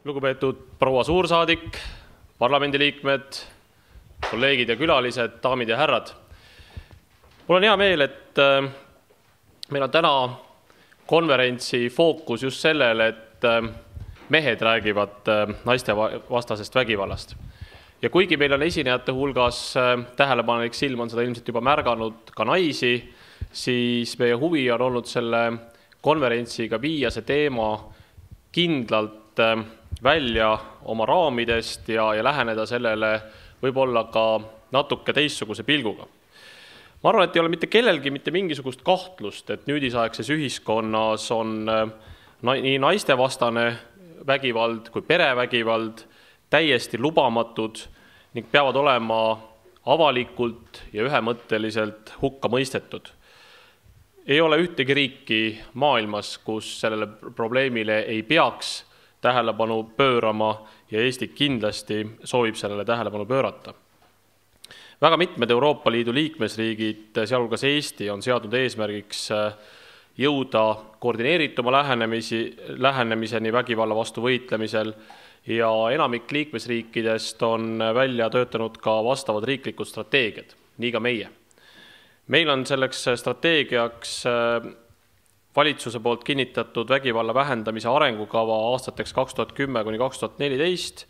Lugupeetud proua suursaadik, parlamendiliikmed, kolleegid ja külalised, daamid ja härrad. Mul on hea meel, et meil on täna konverentsi fookus just sellele, et mehed räägivad naistevastasest vägivallast. Ja kuigi meil on esinejate hulgas tähelepanelik silm on seda ilmselt juba märganud ka naisi, siis meie huvi on olnud selle konverentsiga viia see teema kindlalt välja oma raamidest ja läheneda sellele võib-olla ka natuke teistsuguse pilguga. Ma arvan, et ei ole mitte kellelgi mitte mingisugust kahtlust, et nüüdisaegses ühiskonnas on nii naistevastane vägivald kui perevägivald täiesti lubamatud ning peavad olema avalikult ja ühemõtteliselt hukka mõistetud. Ei ole ühtegi riiki maailmas, kus sellele probleemile ei peaks tähelepanu pöörama ja Eesti kindlasti soovib sellele tähelepanu pöörata. Väga mitmed Euroopa Liidu liikmesriigid, sealhulgas Eesti, on seadnud eesmärgiks jõuda koordineerituma lähenemiseni vägivalla vastu võitlemisel ja enamik liikmesriikidest on välja töötanud ka vastavad riiklikud strateegiad, nii ka meie. Meil on selleks strateegiaks valitsuse poolt kinnitatud vägivalla vähendamise arengukava aastateks 2010–2014,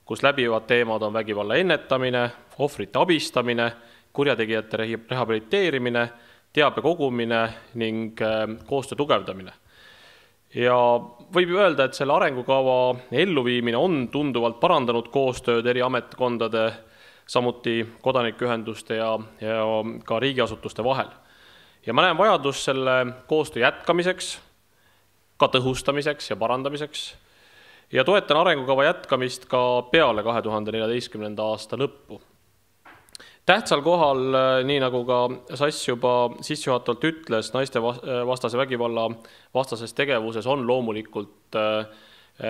kus läbivad teemad on vägivalla ennetamine, ohvrite abistamine, kurjategijate rehabiliteerimine, teabe kogumine ning koostöö tugevdamine. Ja võib öelda, et selle arengukava elluviimine on tunduvalt parandanud koostööd eri ametkondade, samuti kodanikuühenduste ja ka riigiasutuste vahel. Ja ma näen vajadust selle koostöö jätkamiseks, ka tõhustamiseks ja parandamiseks ja toetan arengukava jätkamist ka peale 2014. aasta lõppu. Tähtsal kohal, nii nagu ka Sass juba sissejuhatavalt ütles, naistevastase vägivalla vastases tegevuses on loomulikult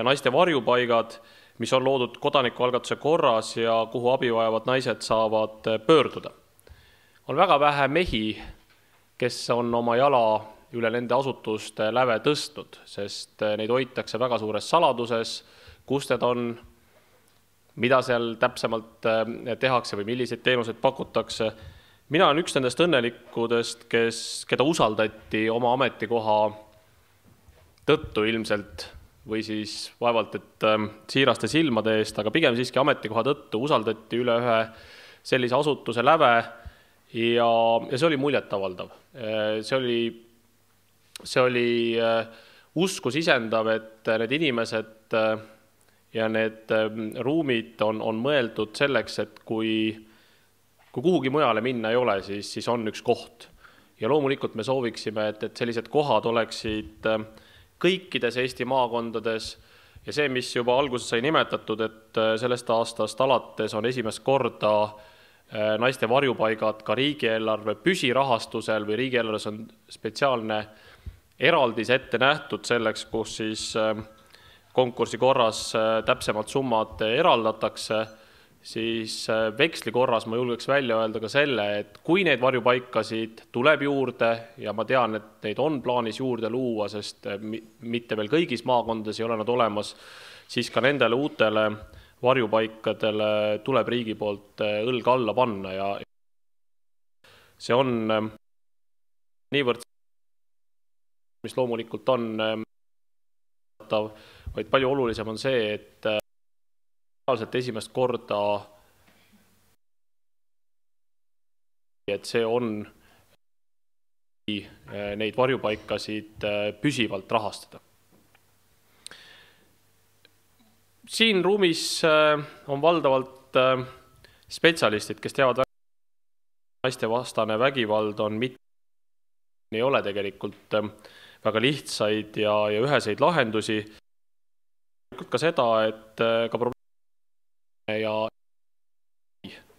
naiste varjupaigad, mis on loodud kodanikualgatuse korras ja kuhu abi vajavad naised saavad pöörduda. On väga vähe mehi, kes on oma jala üle nende asutuste läve tõstnud, sest neid hoitakse väga suures saladuses, kus need on, mida seal täpsemalt tehakse või milliseid teenuseid pakutakse. Mina olen üks nendest õnnelikudest, keda usaldati oma ametikoha tõttu ilmselt või siis vaevalt, et siiraste silmade eest, aga pigem siiski ametikoha tõttu usaldati üle ühe sellise asutuse läve ja see oli muljetavaldav. See oli usku sisendav, et need inimesed ja need ruumid on mõeldud selleks, et kui kuhugi mujale minna ei ole, siis on üks koht. Ja loomulikult me sooviksime, et sellised kohad oleksid kõikides Eesti maakondades ja see, mis juba alguses sai nimetatud, et sellest aastast alates on esimest korda naiste varjupaigad ka riigieelarve püsirahastusel või riigieelarves on spetsiaalne eraldis ette nähtud selleks, kus siis konkursi korras täpsemalt summad eraldatakse, siis veksli korras ma julgeks välja öelda ka selle, et kui neid varjupaikasid tuleb juurde ja ma tean, et neid on plaanis juurde luua, sest mitte veel kõigis maakondades ei ole nad olemas, siis ka nendele uutele varjupaikadele tuleb riigi poolt õlg alla panna ja see on niivõrd, mis loomulikult on vaid palju olulisem on see, et esimest korda et see on neid varjupaikasid püsivalt rahastada. Siin ruumis on valdavalt spetsialistid, kes teavad naistevastane vägivald on ei ole tegelikult väga lihtsaid ja üheseid lahendusi. Ka seda, et ka probleeme ja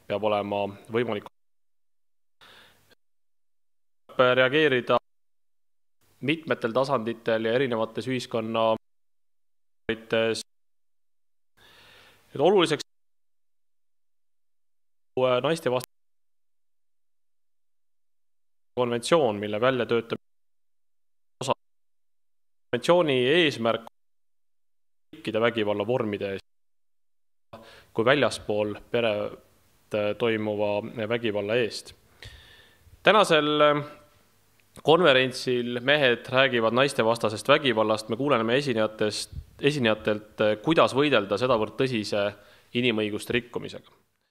peab olema võimalik reageerida mitmetel tasanditel ja erinevates ühiskonna oluliseks naistevastane konventsioon, mille välja töötab konventsiooni eesmärk kõikide vägivalla vormide eest kui väljaspool peret toimuva vägivalla eest. Tänasel konverentsil mehed räägivad naistevastasest vägivallast, me kuuleme esinejatelt, kuidas võidelda sedavõrd tõsise inimõiguste rikkumisega.